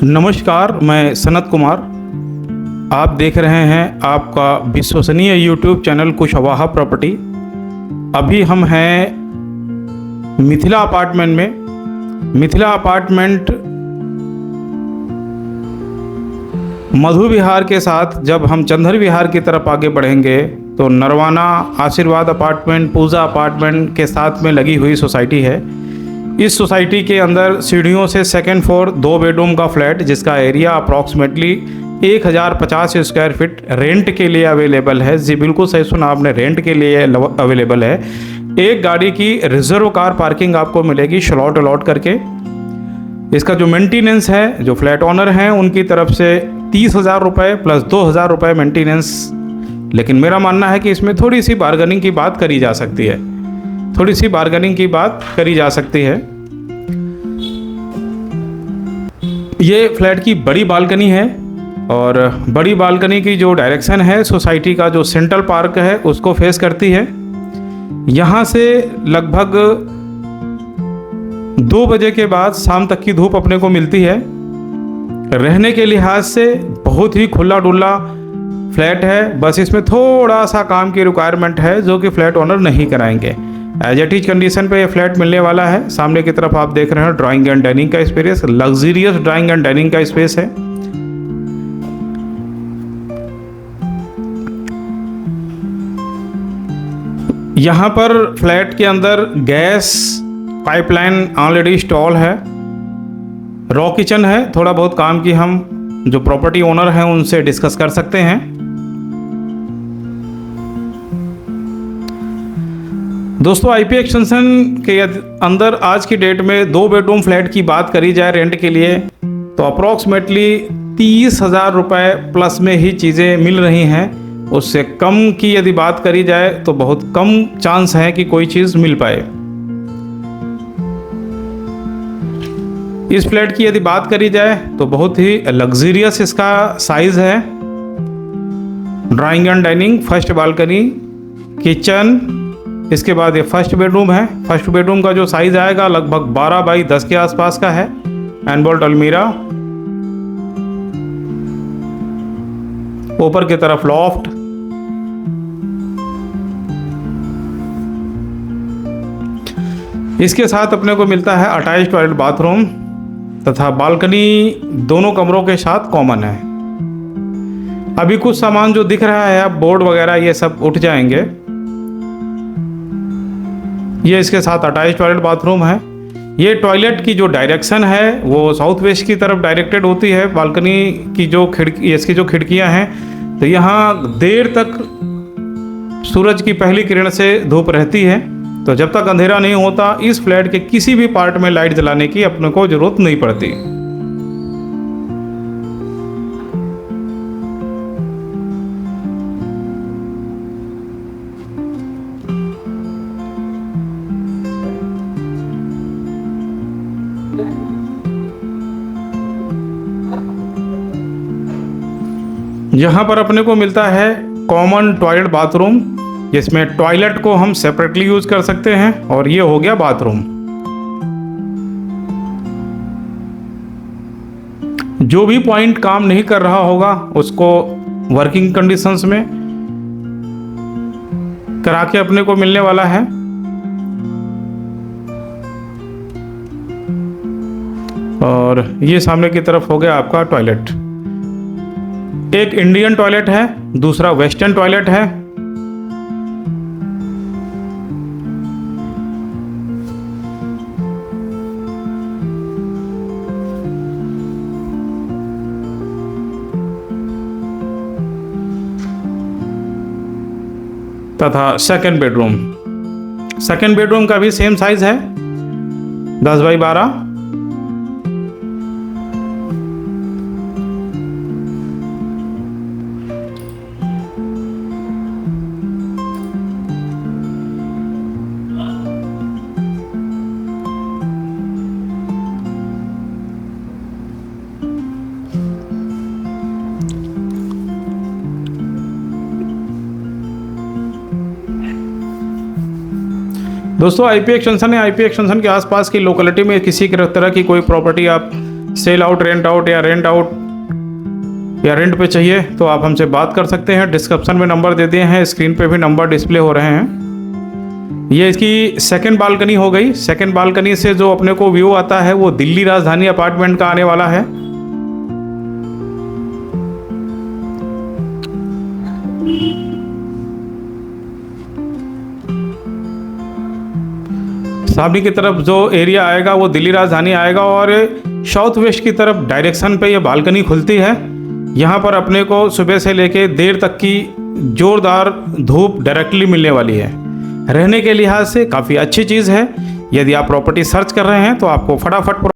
नमस्कार, मैं सनत कुमार। आप देख रहे हैं आपका विश्वसनीय यूट्यूब चैनल कुशवाहा प्रॉपर्टी। अभी हम हैं मिथिला अपार्टमेंट में। मिथिला अपार्टमेंट मधु विहार के साथ जब हम चंदर विहार की तरफ आगे बढ़ेंगे तो नरवाना, आशीर्वाद अपार्टमेंट, पूजा अपार्टमेंट के साथ में लगी हुई सोसाइटी है। इस सोसाइटी के अंदर सीढ़ियों से सेकंड फ्लोर 2 बेडरूम का फ्लैट, जिसका area approximately 1050 square feet rent के लिए अवेलेबल है। जी बिल्कुल सही सुना आपने, रेंट के लिए अवेलेबल है। एक गाड़ी की रिजर्व कार पार्किंग आपको मिलेगी स्लॉट अलॉट करके। इसका जो मेंटेनेंस है, जो फ्लैट ओनर हैं उनकी तरफ से 30,000 रुपये प्लस 2,000 रुपये मेंटेनेंस। लेकिन मेरा मानना है कि इसमें थोड़ी सी बार्गेनिंग की बात करी जा सकती है, थोड़ी सी बार्गेनिंग की बात करी जा सकती है। ये फ्लैट की बड़ी बालकनी है और बड़ी बालकनी की जो डायरेक्शन है सोसाइटी का जो सेंट्रल पार्क है उसको फेस करती है। यहाँ से लगभग 2 बजे के बाद शाम तक की धूप अपने को मिलती है। रहने के लिहाज से बहुत ही खुला डुल्ला फ्लैट है। बस इसमें थोड़ा सा काम की रिक्वायरमेंट है जो कि फ्लैट ओनर नहीं कराएंगे। एज इट इज कंडीशन पे ये फ्लैट मिलने वाला है। सामने की तरफ आप देख रहे हैं ड्राइंग एंड डाइनिंग का space, luxurious drawing and dining का स्पेस है। यहाँ पर फ्लैट के अंदर गैस पाइपलाइन ऑलरेडी इंस्टॉल है। रॉ किचन है। थोड़ा बहुत काम की हम जो प्रॉपर्टी ओनर हैं उनसे डिस्कस कर सकते हैं। दोस्तों, आईपी एक्सटेंशन के अंदर आज की डेट में 2 बेडरूम फ्लैट की बात करी जाए रेंट के लिए तो अप्रॉक्सीमेटली 30,000 रुपये प्लस में ही चीज़ें मिल रही हैं। उससे कम की यदि बात करी जाए तो बहुत कम चांस है कि कोई चीज़ मिल पाए। इस फ्लैट की यदि बात करी जाए तो बहुत ही लग्जरियस इसका साइज़ है। Drawing and dining, first balcony, kitchen, इसके बाद ये फर्स्ट बेडरूम है। फर्स्ट बेडरूम का जो साइज आएगा लगभग 12 बाई 10 के आसपास का है। एनबोल्ट अलमीरा, ऊपर की तरफ लॉफ्ट, इसके साथ अपने को मिलता है अटैच टॉयलेट बाथरूम तथा बालकनी दोनों कमरों के साथ कॉमन है। अभी कुछ सामान जो दिख रहा है, अब बोर्ड वगैरह ये सब उठ जाएंगे। ये इसके साथ अटैच टॉयलेट बाथरूम है। ये टॉयलेट की जो डायरेक्शन है वो साउथ वेस्ट की तरफ डायरेक्टेड होती है। बालकनी की जो इसकी जो खिड़कियां हैं तो यहाँ देर तक सूरज की पहली किरण से धूप रहती है। तो जब तक अंधेरा नहीं होता इस फ्लैट के किसी भी पार्ट में लाइट जलाने की अपने को जरूरत नहीं पड़ती। यहाँ पर अपने को मिलता है कॉमन टॉयलेट बाथरूम, जिसमें टॉयलेट को हम सेपरेटली यूज कर सकते हैं और ये हो गया बाथरूम। जो भी पॉइंट काम नहीं कर रहा होगा उसको वर्किंग कंडीशंस में करा के अपने को मिलने वाला है। और ये सामने की तरफ हो गया आपका टॉयलेट। एक इंडियन टॉयलेट है, दूसरा वेस्टर्न टॉयलेट है। तथा सेकंड बेडरूम, सेकंड बेडरूम का भी सेम साइज है, 10 बाई 12। दोस्तों, आईपी एक्सटेंशन है। आईपी एक्सटेंशन के आसपास की लोकेलिटी में किसी तरह की कोई प्रॉपर्टी आप सेल आउट, रेंट आउट या रेंट आउट या रेंट पे चाहिए तो आप हमसे बात कर सकते हैं। डिस्क्रिप्शन में नंबर दे दिए हैं, स्क्रीन पे भी नंबर डिस्प्ले हो रहे हैं। ये इसकी सेकंड बालकनी हो गई। सेकंड बालकनी से जो अपने को व्यू आता है वो दिल्ली राजधानी अपार्टमेंट का आने वाला है। सामने की तरफ जो एरिया आएगा वो दिल्ली राजधानी आएगा और साउथ वेस्ट की तरफ डायरेक्शन पे ये बालकनी खुलती है। यहाँ पर अपने को सुबह से लेके देर तक की जोरदार धूप डायरेक्टली मिलने वाली है। रहने के लिहाज से काफ़ी अच्छी चीज़ है। यदि आप प्रॉपर्टी सर्च कर रहे हैं तो आपको फटाफट